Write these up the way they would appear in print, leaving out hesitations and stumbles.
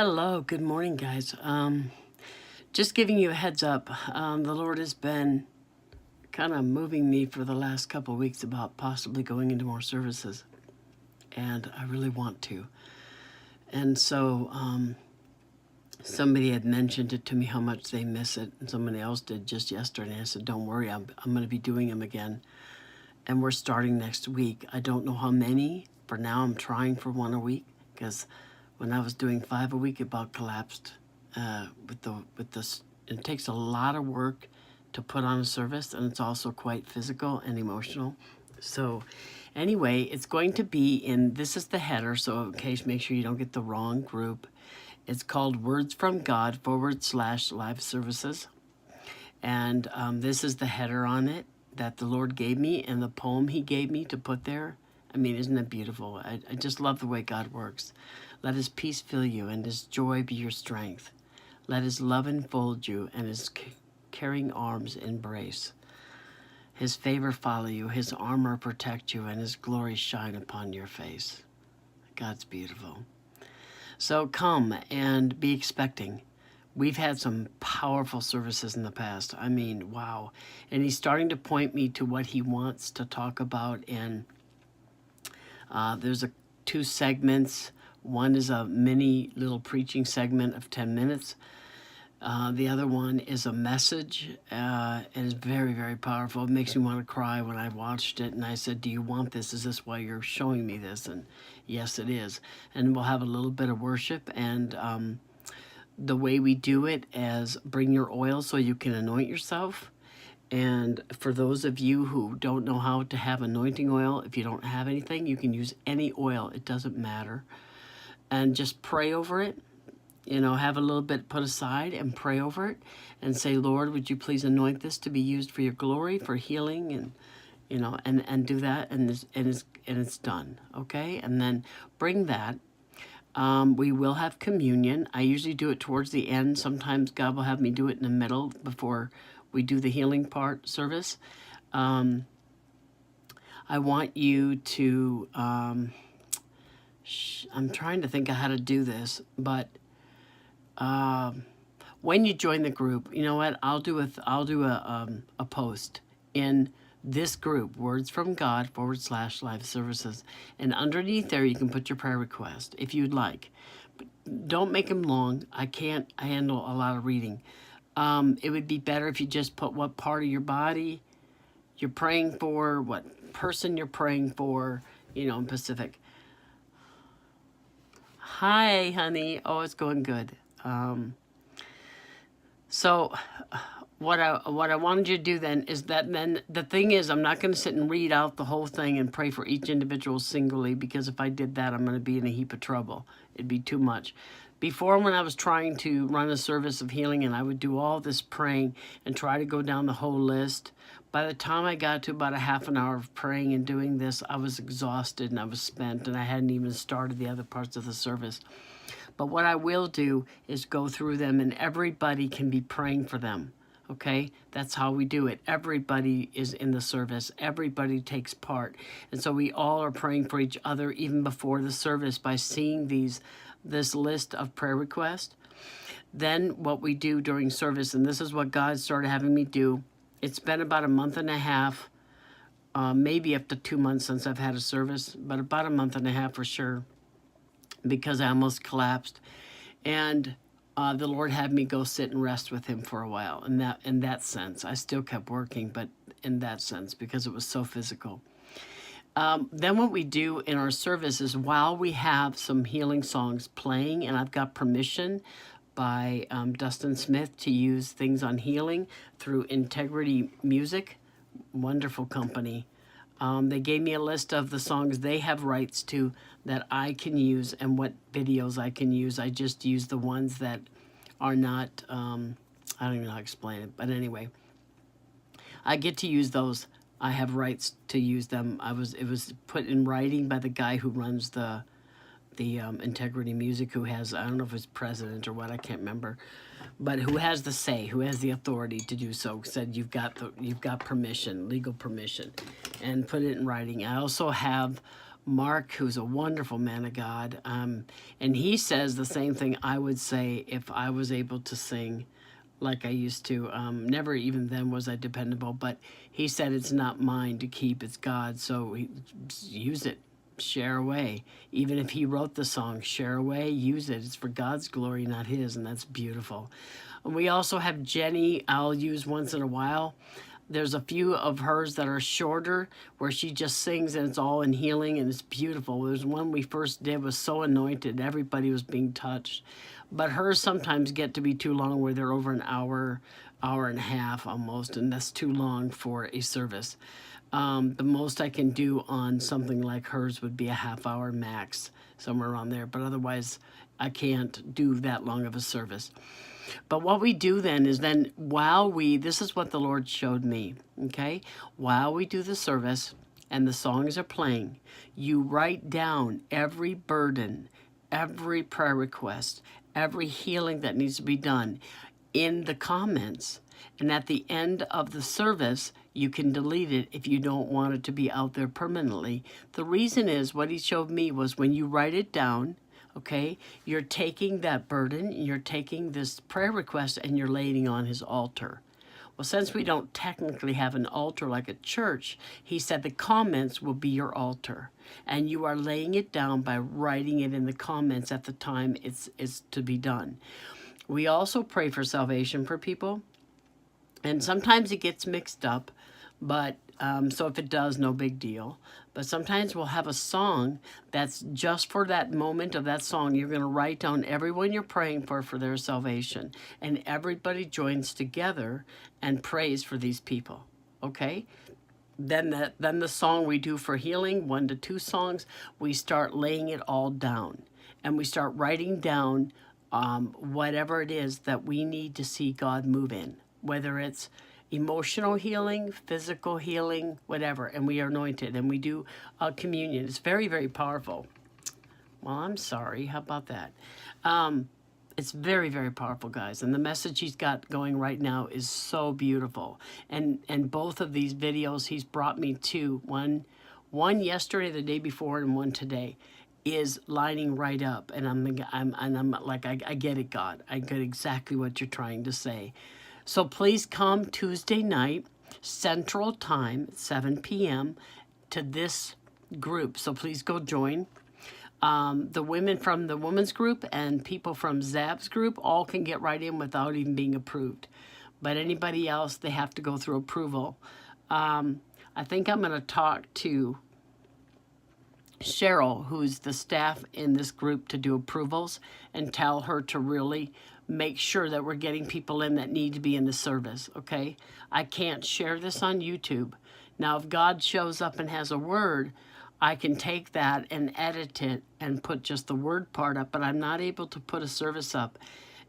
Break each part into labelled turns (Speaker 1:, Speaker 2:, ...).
Speaker 1: Hello, good morning, guys. Just giving you a heads up. The Lord has been kind of moving me for the last couple of weeks about possibly going into more services, and I really want to. And so, somebody had mentioned it to me how much they miss it, and somebody else did just yesterday. I said, "Don't worry, I'm going to be doing them again, and we're starting next week. I don't know how many. For now, I'm trying for one a week because." When I was doing 5 a week, it about collapsed with this. It takes a lot of work to put on a service, and it's also quite physical and emotional. So anyway, it's going to be in, this is the header, so in case, make sure you don't get the wrong group. It's called Words from God / live services. And this is the header on it that the Lord gave me and the poem he gave me to put there. I mean, isn't it beautiful? I just love the way God works. Let his peace fill you and his joy be your strength. Let his love enfold you and his caring arms embrace. His favor follow you, his armor protect you, and his glory shine upon your face. God's beautiful. So come and be expecting. We've had some powerful services in the past. I mean, wow. And he's starting to point me to what he wants to talk about. And there's two segments. One is a mini little preaching segment of 10 minutes. The other one is a message, and it's very, very powerful. It makes me want to cry when I watched it, and I said, "Do you want this? Is this why you're showing me this?" And yes, it is. And we'll have a little bit of worship, and the way we do it is bring your oil so you can anoint yourself. And for those of you who don't know how to have anointing oil, if you don't have anything, you can use any oil. It doesn't matter. And just pray over it. Have a little bit put aside and pray over it and say, "Lord, would you please anoint this to be used for your glory, for healing," and do that, and it's done, okay? And then bring that. We will have communion. I usually do it towards the end. Sometimes God will have me do it in the middle before we do the healing part service. I want you to, I'm trying to think of how to do this, but when you join the group, you know what? I'll do a post in this group, Words from God / live services, and underneath there you can put your prayer request if you'd like. But don't make them long. I can't handle a lot of reading. It would be better if you just put what part of your body you're praying for, what person you're praying for, in Pacific. Hi, honey. Oh, it's going good. So what I wanted you to do then is that then the thing is, I'm not going to sit and read out the whole thing and pray for each individual singly, because if I did that, I'm going to be in a heap of trouble. It'd be too much. Before, when I was trying to run a service of healing and I would do all this praying and try to go down the whole list, by the time I got to about a half an hour of praying and doing this, I was exhausted and I was spent, and I hadn't even started the other parts of the service. But what I will do is go through them, and everybody can be praying for them. Okay, that's how we do it. Everybody is in the service. Everybody takes part. And so we all are praying for each other even before the service by seeing this list of prayer requests. Then what we do during service, and this is what God started having me do. It's been about a month and a half, maybe up to 2 months since I've had a service, but about a month and a half for sure, because I almost collapsed. And the Lord had me go sit and rest with him for a while. In that sense, I still kept working, but in that sense, because it was so physical. Then what we do in our service is, while we have some healing songs playing, and I've got permission by Dustin Smith to use things on healing through Integrity Music, wonderful company. They gave me a list of the songs they have rights to that I can use and what videos I can use. I just use the ones that are not, I don't even know how to explain it, but anyway, I get to use those. I have rights to use them. It was put in writing by the guy who runs the Integrity Music, who has, I don't know if it's president or what, I can't remember, but who has the say, who has the authority to do so, said you've got permission, legal permission, and put it in writing. I also have Mark, who's a wonderful man of God, and he says the same thing I would say if I was able to sing like I used to. Never even then was I dependable, but he said it's not mine to keep, it's God. So use it, share away. Even if he wrote the song, share away, use it. It's for God's glory, not his, and that's beautiful. We also have Jenny, I'll use once in a while. There's a few of hers that are shorter where she just sings and it's all in healing and it's beautiful. There's one we first did was so anointed. Everybody was being touched. But hers sometimes get to be too long where they're over an hour, hour and a half almost, and that's too long for a service. The most I can do on something like hers would be a half hour max, somewhere around there. But otherwise, I can't do that long of a service. But what we do then is this is what the Lord showed me, okay? While we do the service and the songs are playing, you write down every burden, every prayer request, every healing that needs to be done in the comments. And at the end of the service, you can delete it if you don't want it to be out there permanently. The reason is what he showed me was when you write it down, okay, you're taking that burden, you're taking this prayer request and you're laying it on his altar. Well, since we don't technically have an altar like a church, he said the comments will be your altar. And you are laying it down by writing it in the comments at the time it's to be done. We also pray for salvation for people. And sometimes it gets mixed up, but so if it does, no big deal. But sometimes we'll have a song that's just for that moment of that song. You're going to write down everyone you're praying for their salvation. And everybody joins together and prays for these people, okay? Then the song we do for healing, 1 to 2 songs, we start laying it all down. And we start writing down whatever it is that we need to see God move in. Whether it's emotional healing, physical healing, whatever, and we are anointed, and we do communion. It's very, very powerful. Well, I'm sorry. How about that? It's very, very powerful, guys. And the message he's got going right now is so beautiful. And both of these videos he's brought me to, one yesterday, the day before, and one today, is lining right up. And I'm like, I get it, God. I get exactly what you're trying to say. So please come Tuesday night, Central Time, 7 p.m. to this group. So please go join. The women from the women's group and people from Zab's group all can get right in without even being approved. But anybody else, they have to go through approval. I think I'm going to talk to Cheryl, who's the staff in this group, to do approvals and tell her to really make sure that we're getting people in that need to be in the service, okay? I can't share this on YouTube. Now, if God shows up and has a word, I can take that and edit it and put just the word part up, but I'm not able to put a service up.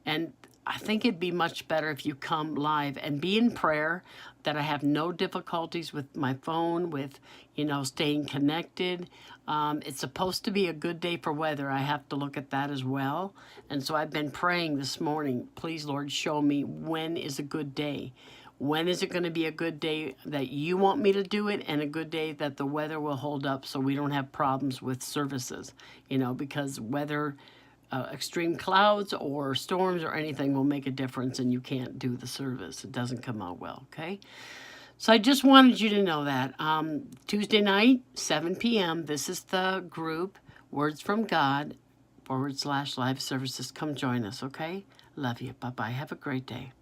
Speaker 1: And I think it'd be much better if you come live and be in prayer, that I have no difficulties with my phone, with, staying connected. It's supposed to be a good day for weather. I have to look at that as well. And so I've been praying this morning, please, Lord, show me when is a good day. When is it going to be a good day that you want me to do it, and a good day that the weather will hold up so we don't have problems with services, because weather, extreme clouds or storms or anything will make a difference and you can't do the service. It doesn't come out well, okay? So I just wanted you to know that. Tuesday night, 7 p.m., this is the group, Words from God, /live services. Come join us, okay? Love you. Bye-bye. Have a great day.